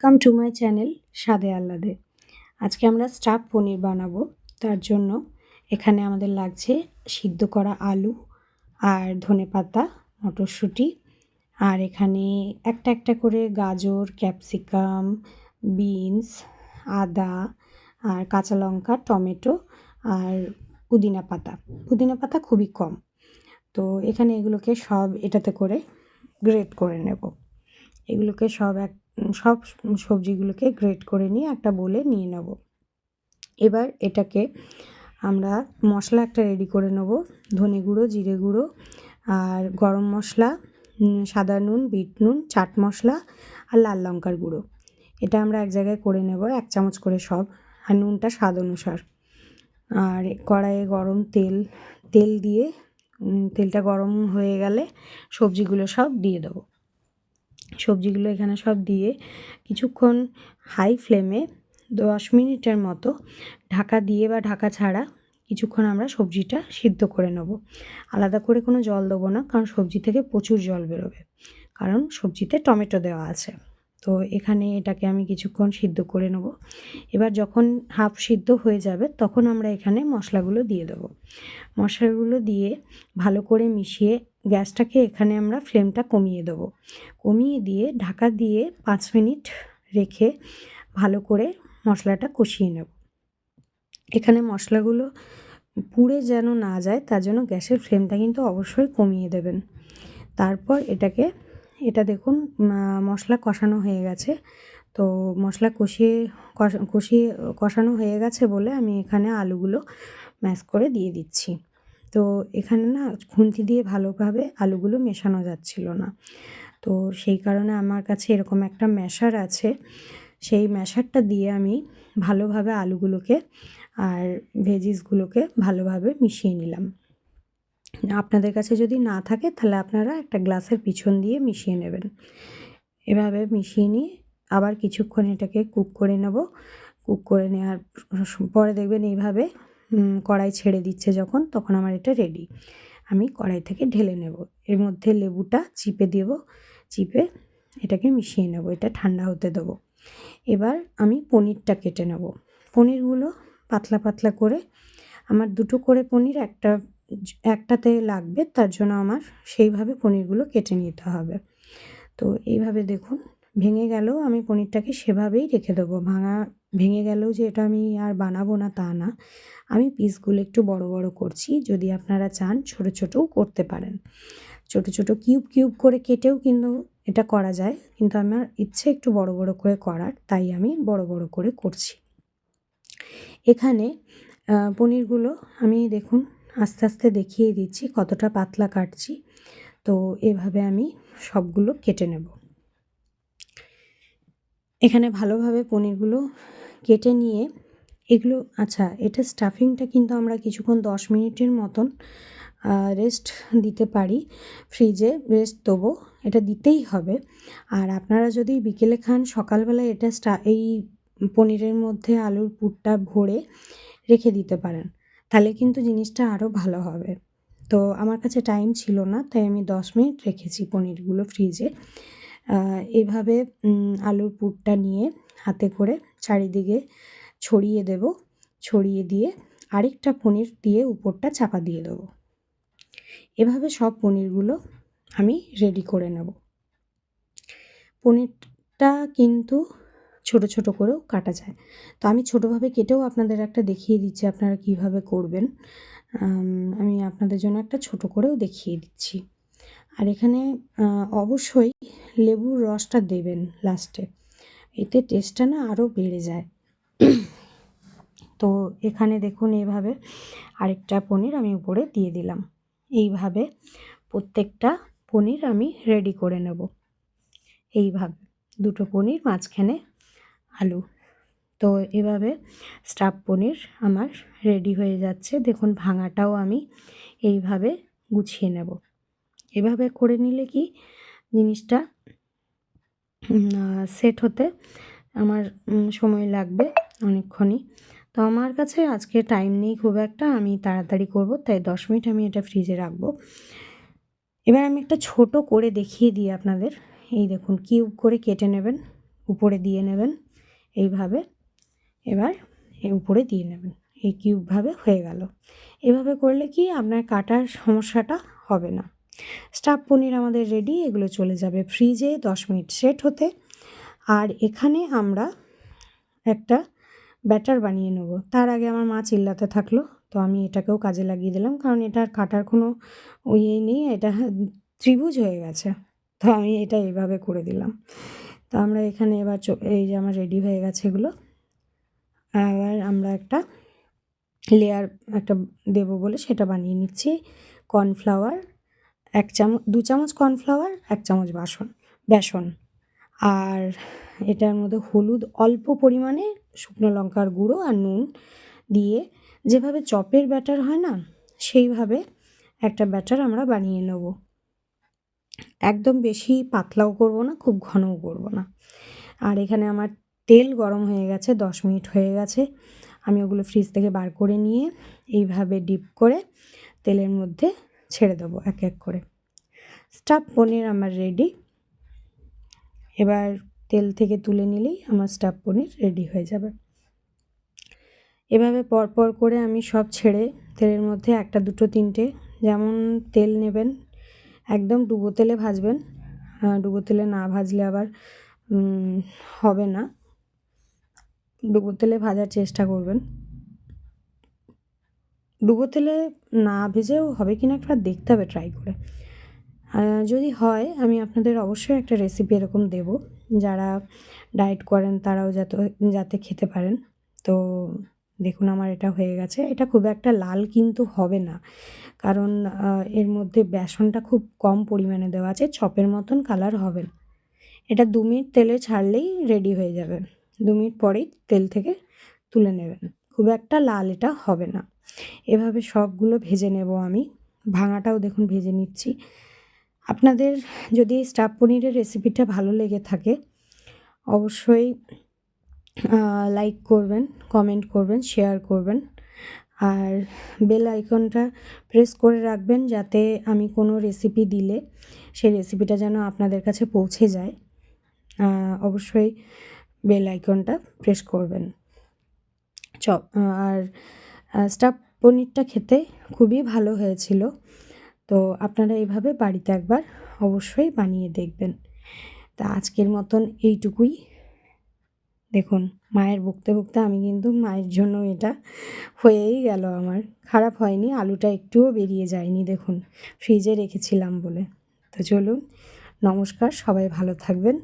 Welcome to my channel স্বাদে আহ্লাদে। আজকে আমরা স্টাফ পনির বানাবো। তার জন্য এখানে আমাদের লাগছে সিদ্ধ করা আলু আর ধনেপাতা, মটরশুঁটি, আর এখানে একটা একটা করে গাজর, ক্যাপসিকাম, বিনস, আদা আর কাঁচা লঙ্কা, টমেটো আর পুদিনা পাতা খুবই কম। তো এখানে এগুলোকে সব এটাতে করে গ্রেট করে নেব। এগুলোকে সব সবজিগুলোকে গ্রেট করে নিয়ে একটা বোলে নিয়ে নেব। এবার এটাকে আমরা মশলা একটা রেডি করে নেব। ধনে গুঁড়ো, জিরে গুঁড়ো আর গরম মশলা, সাদা নুন, বিট নুন, চাট মশলা আর লাল লঙ্কার গুঁড়ো। এটা আমরা এক জায়গায় করে নেব, 1 চামচ করে সব। আর নুনটা স্বাদ অনুসার। আর কড়াইয়ে গরম তেল দিয়ে তেলটা গরম হয়ে গেলে সবজিগুলো সব দিয়ে দেবো। সবজিগুলো এখানে সব দিয়ে কিছুক্ষণ হাই ফ্লেমে 10 মিনিটের মতো ঢাকা দিয়ে বা ঢাকা ছাড়া কিছুক্ষণ আমরা সবজিটা সিদ্ধ করে নেব। আলাদা করে কোনো জল দেবো না, কারণ সবজি থেকে প্রচুর জল বেরোবে, কারণ সবজিতে টমেটো দেওয়া আছে। তো এখানে এটাকে আমি কিছুক্ষণ সিদ্ধ করে নেব। এবার যখন হাফ সিদ্ধ হয়ে যাবে তখন আমরা এখানে মশলাগুলো দিয়ে দেবো। মশলাগুলো দিয়ে ভালো করে মিশিয়ে গ্যাসটাকে এখানে আমরা ফ্লেমটা কমিয়ে দেবো। কমিয়ে দিয়ে ঢাকা দিয়ে 5 মিনিট রেখে ভালো করে মশলাটা কষিয়ে নেব। এখানে মশলাগুলো পুড়ে যেন না যায় তার জন্য গ্যাসের ফ্লেমটা কিন্তু অবশ্যই কমিয়ে দেবেন। তারপর এটা দেখুন মশলা কষানো হয়ে গেছে। তো মশলা কষানো হয়ে গেছে বলে আমি এখানে আলুগুলো ম্যাশ করে দিয়ে দিচ্ছি। তো এখানে না খুন্তি দিয়ে ভালোভাবে আলুগুলো মেশানো যাচ্ছিল না। তো সেই কারণে আমার কাছে এরকম একটা ম্যাশার আছে। সেই ম্যাশারটা দিয়ে আমি ভালোভাবে আলুগুলোকে আর ভেজিসগুলোকে ভালোভাবে মিশিয়ে নিলাম। আপনাদের কাছে যদি না থাকে তাহলে আপনারা একটা গ্লাসের পিছন দিয়ে মিশিয়ে নেবেন। এভাবে মিশিয়ে নিয়ে আবার কিছুক্ষণ এটাকে কুক করে নেব। কুক করে নেওয়ার পরে দেখবেন এইভাবে কড়াই ছেড়ে দিচ্ছে যখন, তখন আমার এটা রেডি। আমি কড়াই থেকে ঢেলে নেব। এর মধ্যে লেবুটা চিপে দেব, চিপে এটাকে মিশিয়ে নেব। এটা ঠান্ডা হতে দেবো। এবার আমি পনিরটা কেটে নেব। পনিরগুলো পাতলা পাতলা করে, আমার 2টো করে পনির একটাতে লাগবে, তার জন্য আমার সেইভাবে পনিরগুলো কেটে নিতে হবে। তো এইভাবে দেখুন ভেঙে গেলেও আমি পনিরটাকে সেভাবেই রেখে দেবো। ভেঙে গেলেও যে এটা আমি আর বানাবো না তা না, আমি পিসগুলো একটু বড় বড় করছি। যদি আপনারা চান ছোট ছোটও করতে পারেন। ছোট ছোট কিউব করে কেটেও কিন্তু এটা করা যায়, কিন্তু আমার ইচ্ছে একটু বড় বড় করে করার, তাই আমি বড় বড় করে করছি। এখানে পনিরগুলো আমি দেখুন আস্তে আস্তে দেখিয়ে দিচ্ছি কতটা পাতলা কাটছি। তো এভাবে আমি সবগুলো কেটে নেব। এখানে ভালোভাবে পনিরগুলো কেটে নিয়ে এগুলো এটা স্টাফিংটা কিন্তু আমরা কিছুক্ষণ 10 মিনিটের মতন রেস্ট দিতে পারি। ফ্রিজে রেস্ট দেবো, এটা দিতেই হবে। আর আপনারা যদি বিকেলে খান, সকালবেলা এটা এই পনিরের মধ্যে আলুর পুরটা ভরে রেখে দিতে পারেন, তাহলে কিন্তু জিনিসটা আরও ভালো হবে। তো আমার কাছে টাইম ছিল না, তাই আমি 10 মিনিট রেখেছি পনিরগুলো ফ্রিজে। এভাবে আলুর পুরটা নিয়ে হাতে করে চারিদিকে ছড়িয়ে দেব। ছড়িয়ে দিয়ে আরেকটা পনির দিয়ে উপরটা চাপা দিয়ে দেবো। এভাবে সব পনিরগুলো আমি রেডি করে নেব। পনিরটা কিন্তু ছোট ছোট করেও কাটা যায়। তো আমি ছোটোভাবে কেটেও আপনাদের একটা দেখিয়ে দিচ্ছি আপনারা কীভাবে করবেন। আমি আপনাদের জন্য একটা ছোট করেও দেখিয়ে দিচ্ছি। আর এখানে অবশ্যই লেবুর রসটা দেবেন লাস্টে, এতে টেস্টটা না আরও বেড়ে যায়। তো এখানে দেখুন এইভাবে আরেকটা পনির আমি উপরে দিয়ে দিলাম। এইভাবে প্রত্যেকটা পনির আমি রেডি করে নেব। এইভাবে 2টো পনির, মাঝখানে আলু। তো এভাবে স্টাফ পনির আমার রেডি হয়ে যাচ্ছে। দেখুন ভাঙাটাও আমি এইভাবে গুছিয়ে নেব। এভাবে করে নিলে কি জিনিসটা সেট হতে আমার সময় লাগবে অনেকক্ষণই। তো আমার কাছে আজকে টাইম নেই খুব একটা, আমি তাড়াতাড়ি করব, তাই 10 মিনিট আমি এটা ফ্রিজে রাখবো। এবার আমি একটা ছোট করে দেখিয়ে দিই আপনাদের। এই দেখুন কিউব করে কেটে নেবেন, উপরে দিয়ে নেবেন এইভাবে। এবার উপরে দিয়ে নেবেন, এই কিউবভাবে হয়ে গেল। এভাবে করলে কি আপনার কাটার সমস্যাটা হবে না। স্টাফ পনির আমাদের রেডি, এগুলো চলে যাবে ফ্রিজে 10 মিনিট সেট হতে। আর এখানে আমরা একটা ব্যাটার বানিয়ে নেব। তার আগে আমার মা চিল্লাতে থাকলো, তো আমি এটাকেও কাজে লাগিয়ে দিলাম, কারণ এটার কাটার কোনো ইয়ে নেই, এটা ত্রিভুজ হয়ে গেছে, তো আমি এটা এভাবে করে দিলাম। তো আমরা এখানে এবার এই যে আমার রেডি হয়ে গেছে এগুলো। এবার আমরা একটা লেয়ার একটা দেবো বলে সেটা বানিয়ে নিচ্ছি। কর্নফ্লাওয়ার 2 চামচ কর্নফ্লাওয়ার, 1 চামচ বেসন, আর এটার মধ্যে হলুদ অল্প পরিমাণে, শুকনো লঙ্কার গুঁড়ো আর নুন দিয়ে যেভাবে চপের ব্যাটার হয় না, সেইভাবে একটা ব্যাটার আমরা বানিয়ে নেব। একদম বেশি পাতলাও করব না, খুব ঘনও করব না। আর এখানে আমার তেল গরম হয়ে গেছে, 10 মিনিট হয়ে গেছে। আমি ওগুলো ফ্রিজ থেকে বার করে নিয়ে এইভাবে ডিপ করে তেলের মধ্যে ছেড়ে দেবো এক এক করে। স্টাফ পনির আমার রেডি। এবার তেল থেকে তুলে নিলেই আমার স্টাফ পনির রেডি হয়ে যাবে। এভাবে পরপর করে আমি সব ছেড়ে তেলের মধ্যে 1, 2, 3টে যেমন তেল নেবেন, একদম ডুবো তেলে ভাজবেন। ডুবো তেলে না ভাজলে আবার হবে না, ডুবো তেলে ভাজার চেষ্টা করবেন। ডুবো তেলে না ভেজেও হবে কিনা একবার দেখতে হবে ট্রাই করে। যদি হয় আমি আপনাদের অবশ্যই একটা রেসিপি এরকম দেবো, যারা ডায়েট করেন তারাও যাতে খেতে পারেন। তো দেখুন আমার এটা হয়ে গেছে। এটা খুব একটা লাল কিন্তু হবে না, কারণ এর মধ্যে বেসনটা খুব কম পরিমাণে দেওয়া আছে, চপের মতন কালার হবে না। এটা 2 মিনিট তেলে ছাড়লেই রেডি হয়ে যাবে। 2 মিনিট পরেই তেল থেকে তুলে নেবেন, খুব একটা লাল এটা হবে না। এভাবে সবগুলো ভেজে নেব আমি, ভাঙাটাও দেখুন ভেজে নিচ্ছি। আপনাদের যদি এই স্টাফ পনিরের রেসিপিটা ভালো লেগে থাকে অবশ্যই লাইক করবেন, কমেন্ট করবেন, শেয়ার করবেন, আর বেল আইকনটা প্রেস করে রাখবেন যাতে আমি কোনো রেসিপি দিলে সেই রেসিপিটা যেন আপনাদের কাছে পৌঁছে যায়। অবশ্যই বেল আইকনটা প্রেস করবেন। আর স্টাফ পনিরটা খেতে খুবই ভালো হয়েছিল, তো আপনারা এইভাবে বাড়িতে একবার অবশ্যই বানিয়ে দেখবেন। তা আজকের মতন এইটুকুই। দেখুন মায়ের বকতে বকতে আমি কিন্তু মায়ের জন্য এটা হয়েই গেল, আমার খারাপ হয়নি, আলুটা একটুও বেরিয়ে যায়নি, দেখুন ফ্রিজে রেখেছিলাম বলে। তো চলুন, নমস্কার, সবাই ভালো থাকবেন।